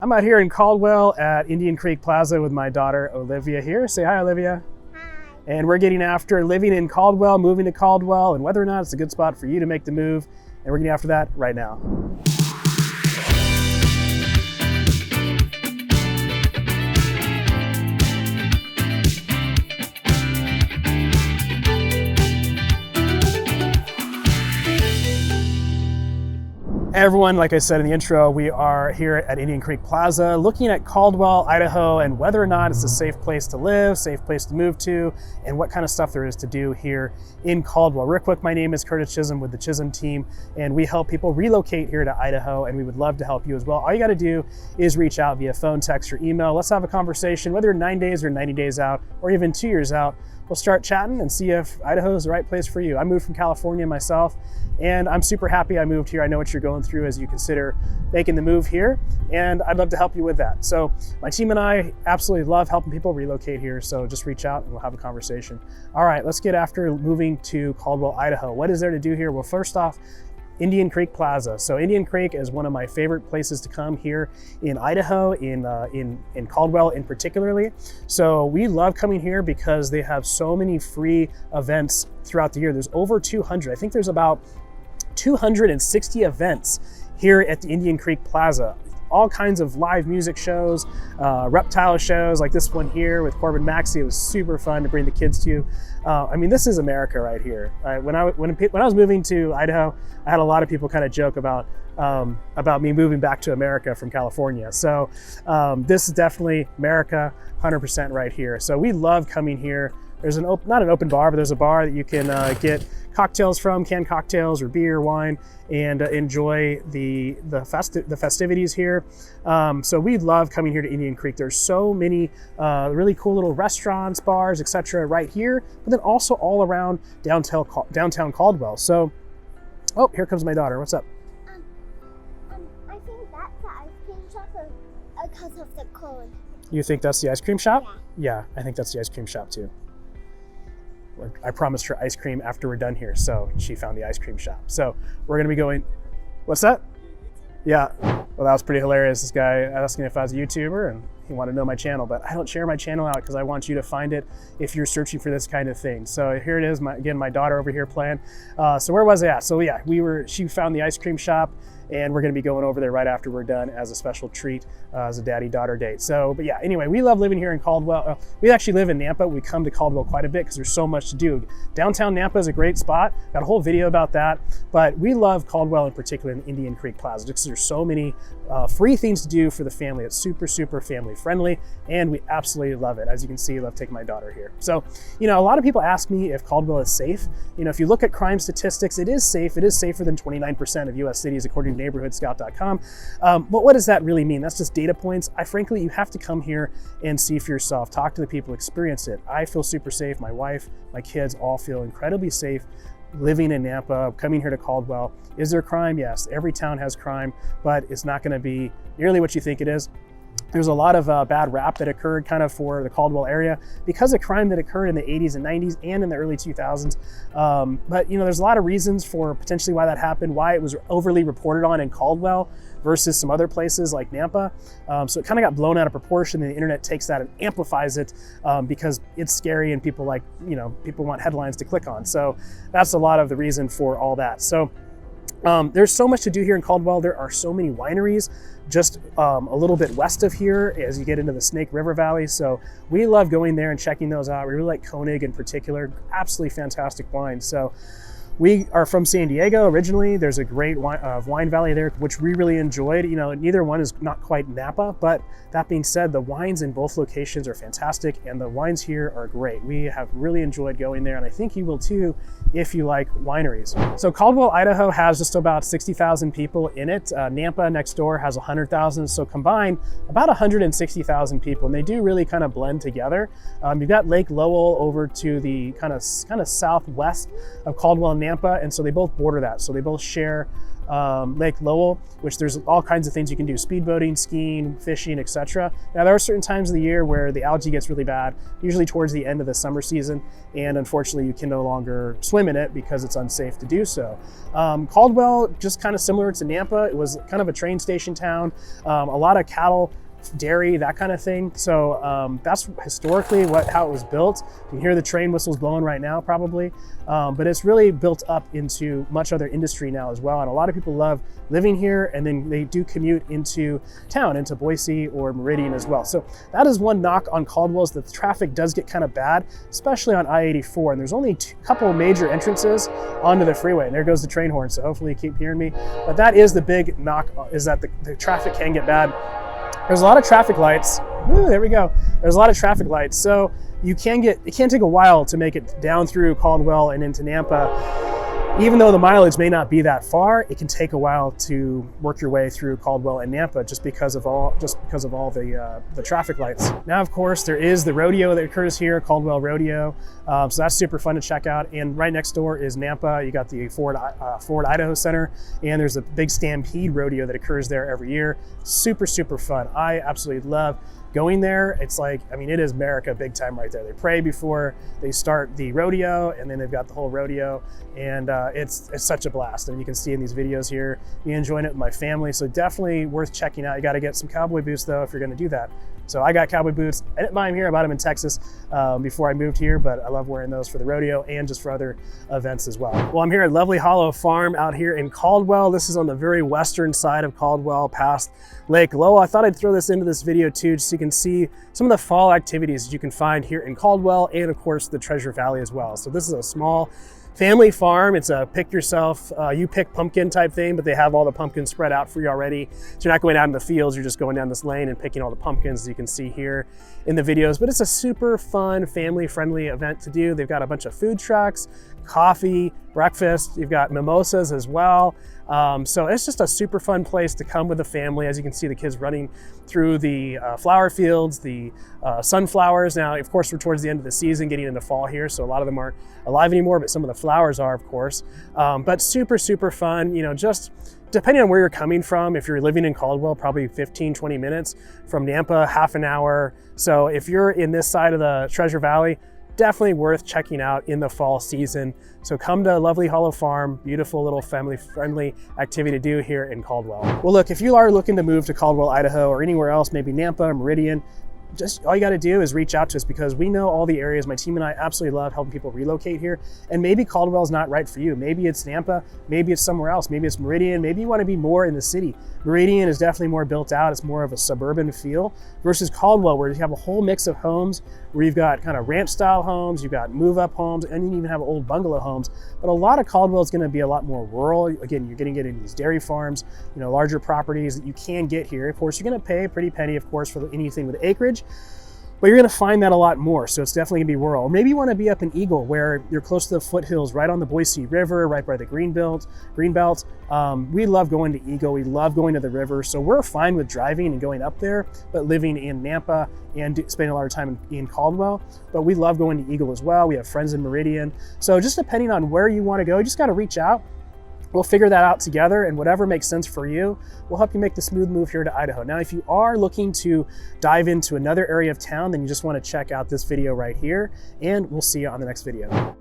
I'm out here in Caldwell at Indian Creek Plaza with my daughter Olivia here. Say hi, Olivia. Hi. And we're getting after living in Caldwell, moving to Caldwell, and whether or not it's a good spot for you to make the move. And we're getting after that right now. Hey everyone, like I said in the intro, we are here at Indian Creek Plaza looking at Caldwell, Idaho, and whether or not it's a safe place to live, safe place to move to, and what kind of stuff there is to do here in Caldwell. Real quick, my name is Chism with the Chism team, and we help people relocate here to Idaho, and we would love to help you as well. All you gotta do is reach out via phone, text, or email. Let's have a conversation, whether you're 9 days or 90 days out, or even 2 years out. We'll start chatting and see if Idaho is the right place for you. I moved from California myself, and I'm super happy I moved here. I know what you're going through as you consider making the move here, and I'd love to help you with that. So my team and I absolutely love helping people relocate here, so just reach out and we'll have a conversation. All right, let's get after moving to Caldwell, Idaho. What is there to do here? Well, first off, Indian Creek Plaza. So Indian Creek is one of my favorite places to come here in Idaho, in Caldwell in particularly. So we love coming here because they have so many free events throughout the year. There's over 200. I think there's about 260 events here at the Indian Creek Plaza. All kinds of live music shows, reptile shows like this one here with Corbin Maxey. It was super fun to bring the kids to. I mean, this is America right here. When I was moving to Idaho, I had a lot of people kind of joke about me moving back to America from California. So this is definitely America, 100% right here. So we love coming here. There's not an open bar, but there's a bar that you can get cocktails from, canned cocktails or beer, wine, and enjoy the festivities here. So we love coming here to Indian Creek. There's so many really cool little restaurants, bars, etc. right here, but then also all around downtown Caldwell. So, oh, here comes my daughter. What's up? I think that's the ice cream shop because of the cone. You think that's the ice cream shop? Yeah. Yeah, I think that's the ice cream shop too. I promised her ice cream after we're done here, so she found the ice cream shop. So we're gonna be going, what's that? Yeah, well, that was pretty hilarious. This guy asking if I was a YouTuber and he wanted to know my channel, but I don't share my channel out because I want you to find it if you're searching for this kind of thing. So here it is, again, my daughter over here playing. So where was I at? So yeah, she found the ice cream shop, and we're gonna be going over there right after we're done as a special treat, as a daddy-daughter date. So, but yeah, anyway, we love living here in Caldwell. We actually live in Nampa. We come to Caldwell quite a bit because there's so much to do. Downtown Nampa is a great spot. Got a whole video about that, but we love Caldwell in particular in Indian Creek Plaza because there's so many free things to do for the family. It's super, super family friendly, and we absolutely love it. As you can see, I love taking my daughter here. So, you know, a lot of people ask me if Caldwell is safe. You know, if you look at crime statistics, it is safe. It is safer than 29% of US cities, according to neighborhoodscout.com. But what does that really mean? That's just data points. Frankly, you have to come here and see for yourself. Talk to the people, experience it. I feel super safe. My wife, my kids all feel incredibly safe living in Nampa, coming here to Caldwell. Is there crime? Yes, every town has crime, but it's not gonna be nearly what you think it is. There's a lot of bad rap that occurred kind of for the Caldwell area because of crime that occurred in the 80s and 90s and in the early 2000s. But you know, there's a lot of reasons for potentially why that happened, why it was overly reported on in Caldwell versus some other places like Nampa. So it kind of got blown out of proportion, and the internet takes that and amplifies it because it's scary and people people want headlines to click on. So that's a lot of the reason for all that. So there's so much to do here in Caldwell. There are so many wineries just a little bit west of here as you get into the Snake River Valley. So we love going there and checking those out. We really like Koenig in particular, absolutely fantastic wine. So we are from San Diego originally. There's a great wine valley there, which we really enjoyed. You know, neither one is not quite Napa, but that being said, the wines in both locations are fantastic, and the wines here are great. We have really enjoyed going there, and I think you will too if you like wineries. So Caldwell, Idaho has just about 60,000 people in it. Nampa next door has 100,000, so combined about 160,000 people, and they do really kind of blend together. You've got Lake Lowell over to the kind of southwest of Caldwell and Nampa, and so they both border that. So they both share Lake Lowell, which there's all kinds of things you can do: speedboating, skiing, fishing, etc. Now there are certain times of the year where the algae gets really bad, usually towards the end of the summer season, and unfortunately you can no longer swim in it because it's unsafe to do so. Caldwell, just kind of similar to Nampa, it was kind of a train station town, a lot of cattle, dairy, that kind of thing. So that's historically how it was built. You can hear the train whistles blowing right now probably, but it's really built up into much other industry now as well. And a lot of people love living here, and then they do commute into town, into Boise or Meridian as well. So that is one knock on Caldwell, is that the traffic does get kind of bad, especially on I-84. And there's only a couple major entrances onto the freeway. And there goes the train horn. So hopefully you keep hearing me. But that is the big knock, is that the traffic can get bad. There's a lot of traffic lights. Ooh, there we go. There's a lot of traffic lights. So it can take a while to make it down through Caldwell and into Nampa. Even though the mileage may not be that far, it can take a while to work your way through Caldwell and Nampa just because of all the traffic lights. Now, of course, there is the rodeo that occurs here, Caldwell Rodeo. So that's super fun to check out. And right next door is Nampa. You got the Ford Idaho Center, and there's a big Stampede Rodeo that occurs there every year. Super, super fun. I absolutely love going there. It's like, I mean, it is America big time right there. They pray before they start the rodeo, and then they've got the whole rodeo, and it's such a blast. And you can see in these videos here, me enjoying it with my family. So definitely worth checking out. You got to get some cowboy boots though if you're going to do that. So I got cowboy boots. I didn't buy them here. I bought them in Texas before I moved here, but I love wearing those for the rodeo and just for other events as well. Well, I'm here at Lovely Hollow Farm out here in Caldwell. This is on the very western side of Caldwell, past Lake Lowell. I thought I'd throw this into this video too, just so you can see some of the fall activities that you can find here in Caldwell, and of course the Treasure Valley as well. So this is a small family farm. It's a pick yourself, you pick pumpkin type thing, but they have all the pumpkins spread out for you already. So you're not going out in the fields, you're just going down this lane and picking all the pumpkins, as you can see here in the videos. But it's a super fun, family-friendly event to do. They've got a bunch of food trucks, coffee, breakfast. You've got mimosas as well. So it's just a super fun place to come with a family. As you can see, the kids running through the flower fields, the sunflowers. Now, of course, we're towards the end of the season, getting into fall here, so a lot of them aren't alive anymore, but some of the flowers are, of course. But super, super fun. You know, just depending on where you're coming from, if you're living in Caldwell, probably 15, 20 minutes. From Nampa, half an hour. So if you're in this side of the Treasure Valley, definitely worth checking out in the fall season. So come to Lovely Hollow Farm, beautiful little family-friendly activity to do here in Caldwell. Well, look, if you are looking to move to Caldwell, Idaho, or anywhere else, maybe Nampa or Meridian, just all you got to do is reach out to us, because we know all the areas. My team and I absolutely love helping people relocate here. And maybe Caldwell's not right for you. Maybe it's Nampa, maybe it's somewhere else, maybe it's Meridian, maybe you want to be more in the city. Meridian is definitely more built out. It's more of a suburban feel versus Caldwell, where you have a whole mix of homes, where you've got kind of ranch style homes, you've got move up homes, and you even have old bungalow homes. But a lot of Caldwell is going to be a lot more rural. Again, you're going to get into these dairy farms, you know, larger properties that you can get here. Of course, you're going to pay a pretty penny, of course, for anything with acreage, but you're gonna find that a lot more. So it's definitely gonna be rural. Or maybe you wanna be up in Eagle, where you're close to the foothills, right on the Boise River, right by the Greenbelt. We love going to Eagle. We love going to the river. So we're fine with driving and going up there, but living in Nampa and spending a lot of time in Caldwell. But we love going to Eagle as well. We have friends in Meridian. So just depending on where you wanna go, you just gotta reach out. We'll figure that out together, and whatever makes sense for you, we'll help you make the smooth move here to Idaho. Now, if you are looking to dive into another area of town, then you just want to check out this video right here, and we'll see you on the next video.